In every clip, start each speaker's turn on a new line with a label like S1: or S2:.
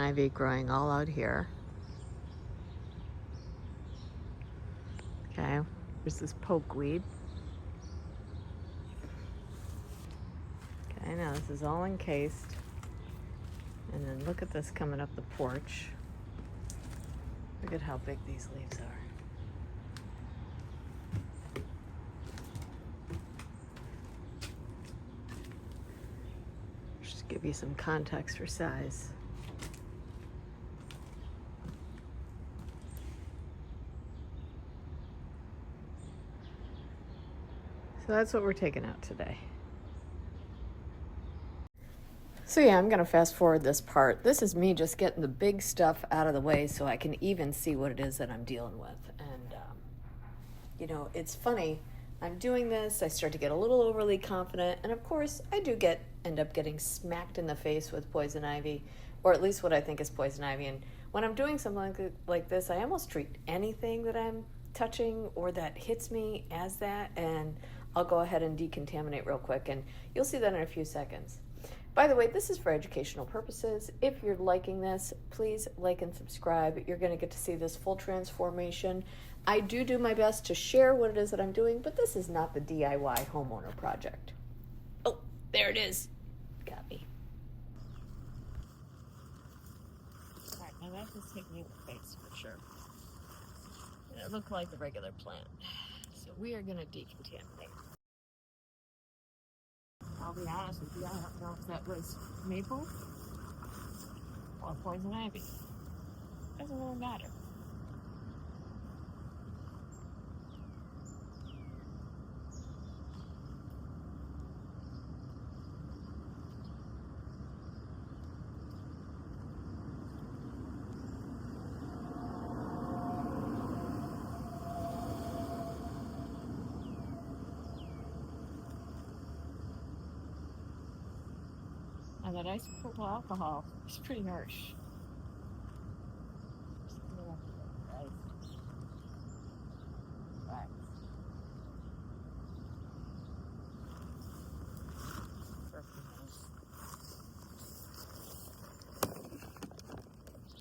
S1: ivy growing all out here. Okay, there's this pokeweed. Okay, now this is all encased. And then look at this coming up the porch. Look at how big these leaves are. Just to give you some context for size. So that's what we're taking out today. So yeah, I'm gonna fast forward this part. This is me just getting the big stuff out of the way so I can even see what it is that I'm dealing with. And you know, it's funny, I'm doing this, I start to get a little overly confident, and of course I do end up getting smacked in the face with poison ivy, or at least what I think is poison ivy. And when I'm doing something like this, I almost treat anything that I'm touching or that hits me as that, and I'll go ahead and decontaminate real quick, and you'll see that in a few seconds. By the way, this is for educational purposes. If you're liking this, please like and subscribe. You're going to get to see this full transformation. I do my best to share what it is that I'm doing, but this is not the DIY homeowner project. Oh, there it is. Got me. All right, now that is taking the face for sure. It looked like the regular plant. So we are going to decontaminate. I'll be honest with you, I don't know if that was maple or poison ivy. Doesn't really matter. And that isopropyl alcohol is pretty harsh. Right.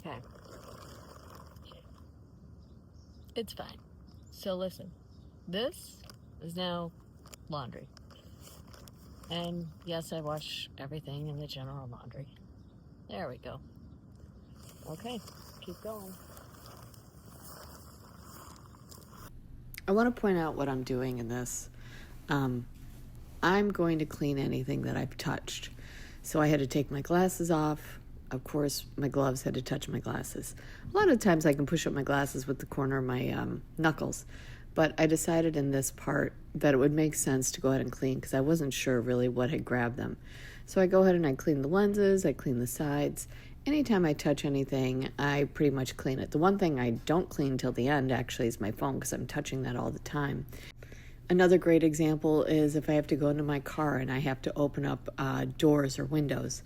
S1: Okay. It's fine. So listen, this is now laundry. And yes, I wash everything in the general laundry. There we go. Okay, keep going. I want to point out what I'm doing in this. I'm going to clean anything that I've touched. So I had to take my glasses off. Of course, my gloves had to touch my glasses. A lot of times I can push up my glasses with the corner of my knuckles. But I decided in this part that it would make sense to go ahead and clean because I wasn't sure really what had grabbed them. So I go ahead and I clean the lenses, I clean the sides. Anytime I touch anything, I pretty much clean it. The one thing I don't clean till the end actually is my phone because I'm touching that all the time. Another great example is if I have to go into my car and I have to open up doors or windows.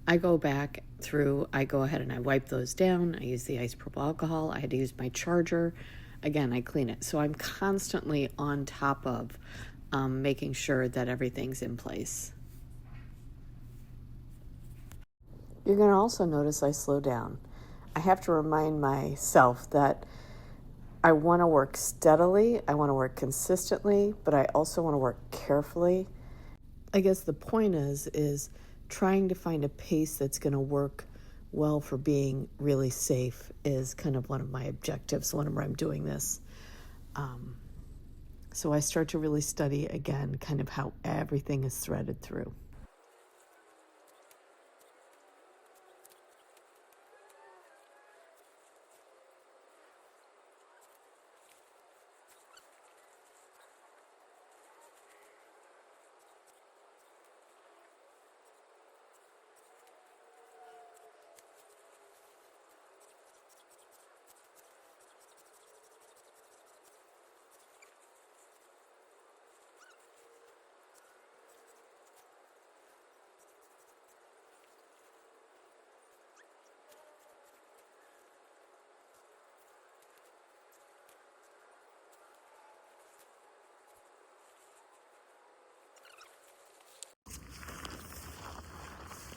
S1: I go back through, I go ahead and I wipe those down. I use the isopropyl alcohol. I had to use my charger. Again, I clean it. So I'm constantly on top of making sure that everything's in place. You're going to also notice I slow down. I have to remind myself that I want to work steadily, I want to work consistently, but I also want to work carefully. I guess the point is trying to find a pace that's going to work well for being really safe is kind of one of my objectives whenever I'm doing this. So I start to really study again kind of how everything is threaded through.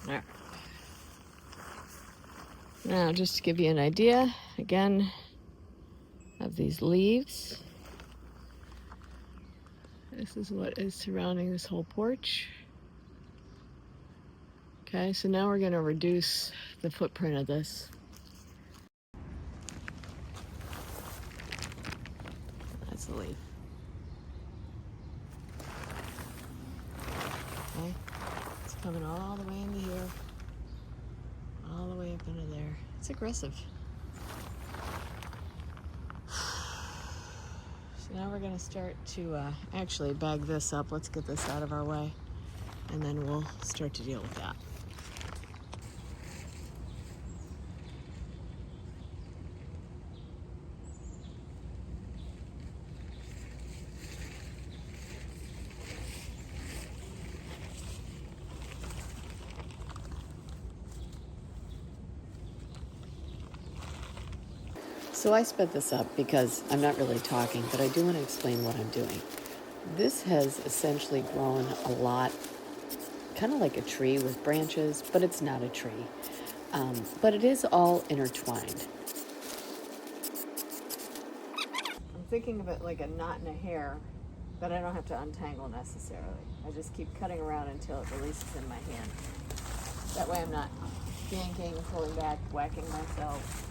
S1: All right. Now, just to give you an idea, again, of these leaves. This is what is surrounding this whole porch. Okay, so now we're going to reduce the footprint of this. That's the leaf. Okay, it's coming all the way into here, all the way up into there. It's aggressive. So now we're going to start to actually bag this up. Let's get this out of our way, and then we'll start to deal with that. So I sped this up because I'm not really talking, but I do want to explain what I'm doing. This has essentially grown a lot, kind of like a tree with branches, but it's not a tree. But it is all intertwined. I'm thinking of it like a knot in a hair that I don't have to untangle necessarily. I just keep cutting around until it releases in my hand. That way I'm not yanking, pulling back, whacking myself.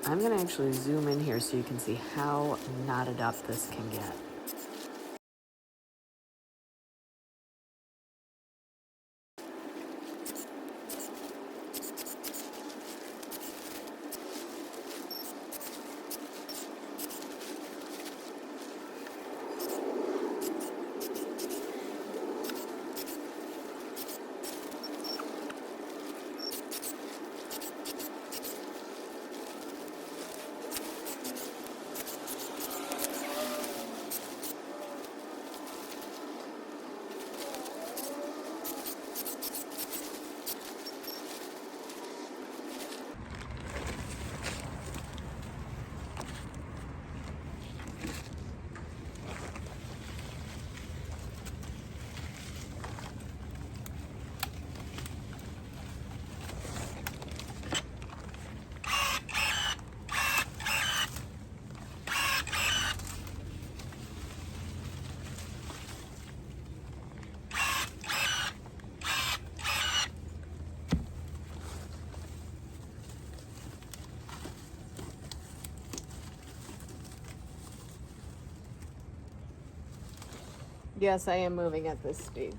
S1: I'm going to actually zoom in here so you can see how knotted up this can get. Yes, I am moving at this speed.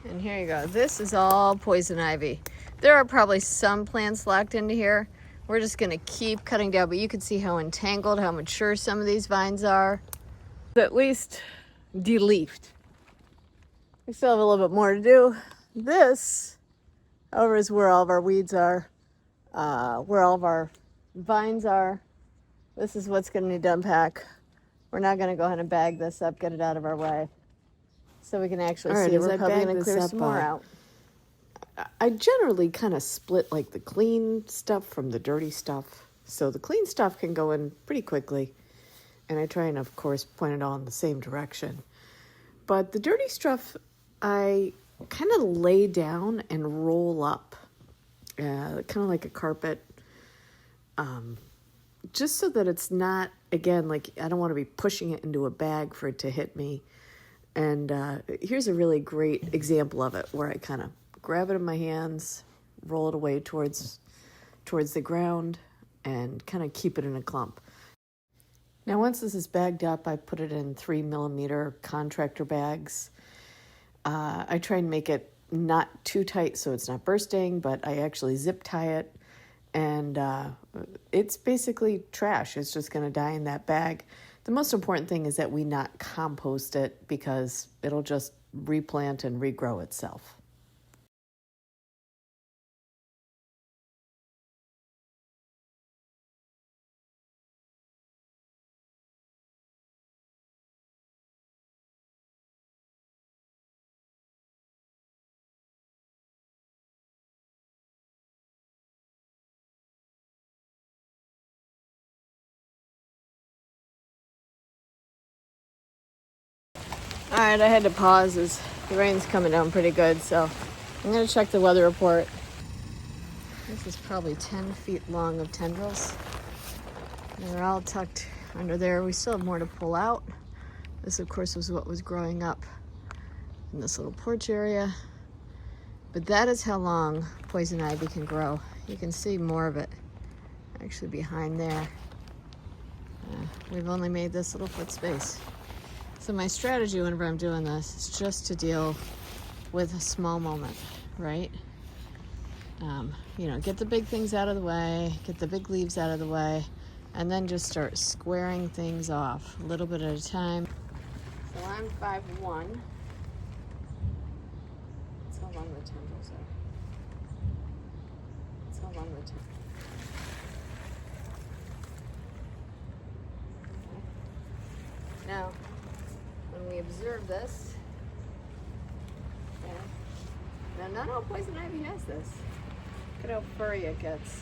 S1: And here you go. This is all poison ivy. There are probably some plants locked into here. We're just gonna keep cutting down, but you can see how entangled, how mature some of these vines are. At least de-leafed. We still have a little bit more to do. This, however, is where all of our weeds are, where all of our vines are. This is what's gonna need to unpack. We're now gonna go ahead and bag this up, get it out of our way, so we can actually see. We're probably gonna clear some more out. I generally kind of split like the clean stuff from the dirty stuff. So the clean stuff can go in pretty quickly. And I try and, of course, point it all in the same direction. But the dirty stuff, I kind of lay down and roll up, kind of like a carpet, just so that it's not, again, like I don't want to be pushing it into a bag for it to hit me. And here's a really great example of it where I kind of grab it in my hands, roll it away towards the ground, and kind of keep it in a clump. Now, once this is bagged up, I put it in 3mm contractor bags. I try and make it not too tight so it's not bursting, but I actually zip tie it. And it's basically trash. It's just going to die in that bag. The most important thing is that we not compost it because it'll just replant and regrow itself. All right, I had to pause as the rain's coming down pretty good, so I'm going to check the weather report. This is probably 10 feet long of tendrils. They're all tucked under there. We still have more to pull out. This, of course, was what was growing up in this little porch area. But that is how long poison ivy can grow. You can see more of it actually behind there. We've only made this little foot space. So my strategy whenever I'm doing this is just to deal with a small moment, right? Get the big things out of the way, get the big leaves out of the way, and then just start squaring things off a little bit at a time. So I'm 5'1". That's how long the tendrils are. That's how long the tendrils are. Now, when we observe this, okay, now not all poison ivy has this. Look at how furry it gets.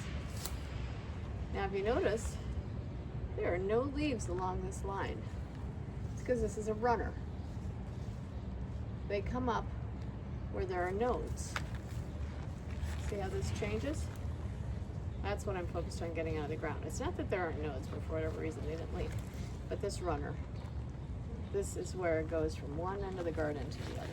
S1: Now, if you notice, there are no leaves along this line. It's because this is a runner. They come up where there are nodes. See how this changes? That's what I'm focused on getting out of the ground. It's not that there aren't nodes, but for whatever reason they didn't leave. But this runner, this is where it goes from one end of the garden to the other.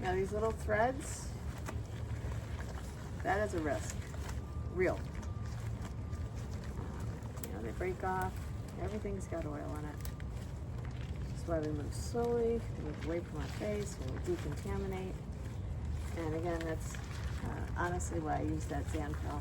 S1: Now these little threads, that is a risk, real. They break off, everything's got oil on it. That's why we move slowly, we move away from our face, we decontaminate. And again, that's honestly why I use that Xanthal.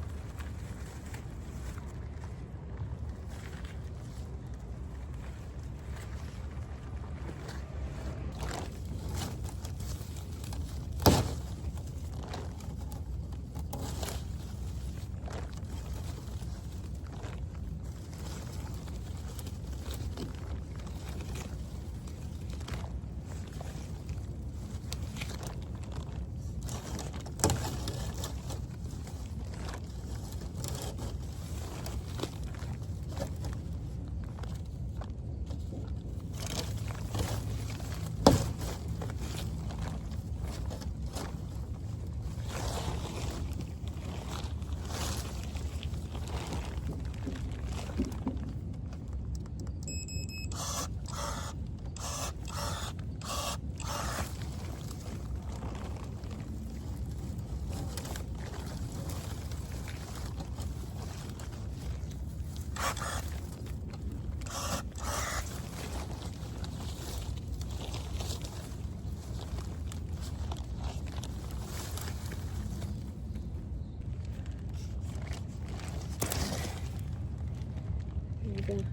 S1: Okay.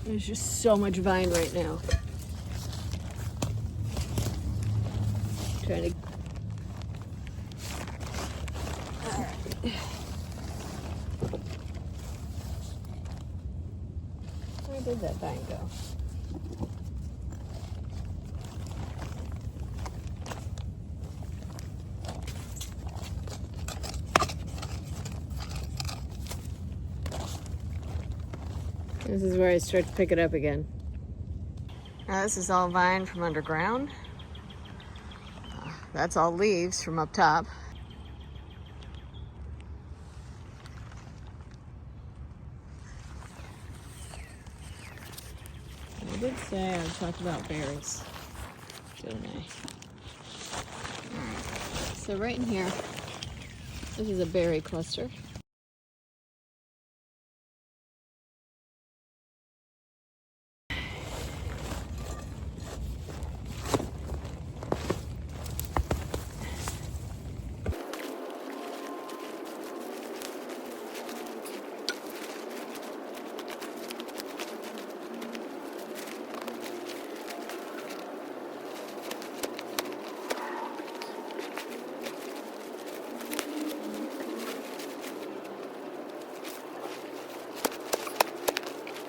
S1: There's just so much vine right now. Trying to. All right. Where did that vine go? This is where I start to pick it up again. Now this is all vine from underground. That's all leaves from up top. I did say I would talk about berries, didn't I? Alright, so right in here, this is a berry cluster.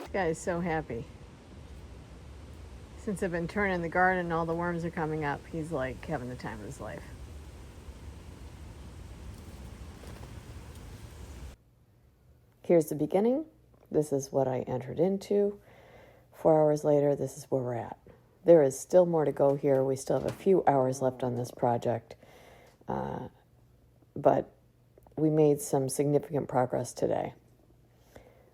S1: This guy is so happy. Since I've been turning the garden and all the worms are coming up, he's like having the time of his life. Here's the beginning. This is what I entered into. 4 hours later, this is where we're at. There is still more to go here. We still have a few hours left on this project. But we made some significant progress today.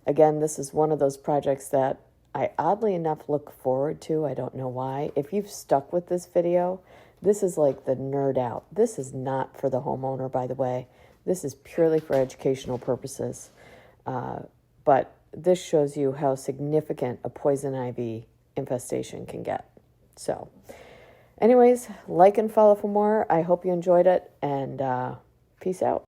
S1: Again, this is one of those projects that I oddly enough look forward to. I don't know why. If you've stuck with this video, this is like the nerd out. This is not for the homeowner, by the way. This is purely for educational purposes. But this shows you how significant a poison ivy infestation can get. So, anyways, like and follow for more. I hope you enjoyed it, and peace out.